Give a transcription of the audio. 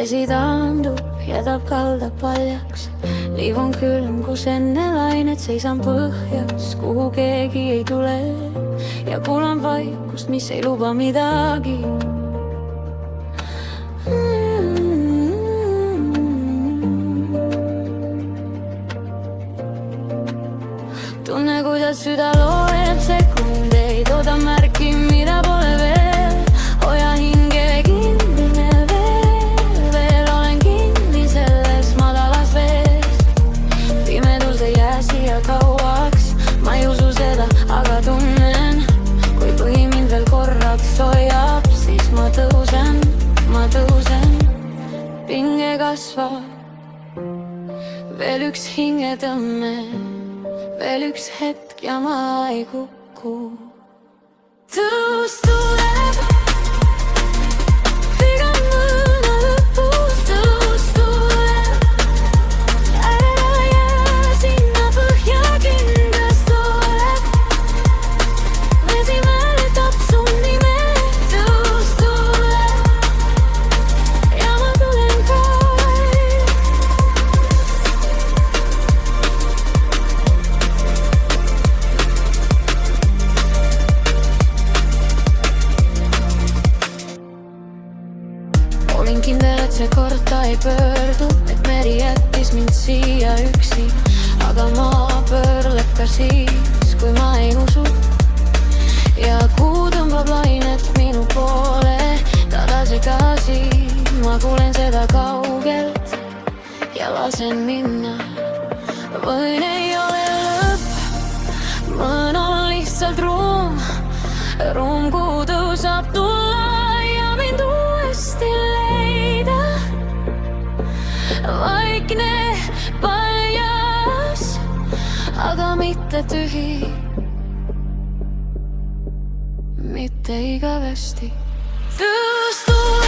vesi taandub, jätab kalda paljaks. Liiv on külm, kus enne lained seisan põhjas, kuhu keegi ei tule ja kuulan vaikust, mis ei luba midagi. Tunne, kuidas süda loeb sekundeid, ooda märki, mida pole veel. Hoia hinge kinni veel olen kinni selles madalas vees. Pimedus ei jää siia kauaks, ma ei usu seda, aga tunnen, kui põhi mind veel korraks hoiab, siis ma tõusen. Pinge kasvab, veel üks hingetõmme, veel üks hetk ja ma ei kuku. Tõus tuleb, iga mõõna lõpus tõus tuleb. Ära jää sinna põhja, kindlas tuleb. Vesi mäletab su nime, tõus tuleb ja ma tulen ka. Olin kindel, et see kord ta ei pöördu, et meri jättis mind siia üksi. Aga maa pöörleb ka siis, kui ma ei usu. Ja kuu tõmbab lainet minu poole, tagasi, ma kuulen seda kaugelt ja lasen minna. Võin ei ole lõpp, mõn on lihtsalt ruum, kuhu tõusab tulla ja mind uuesti leida. Vaikne, paljas, aga mitte tühi, mitte igavesti. Tõus tuleb.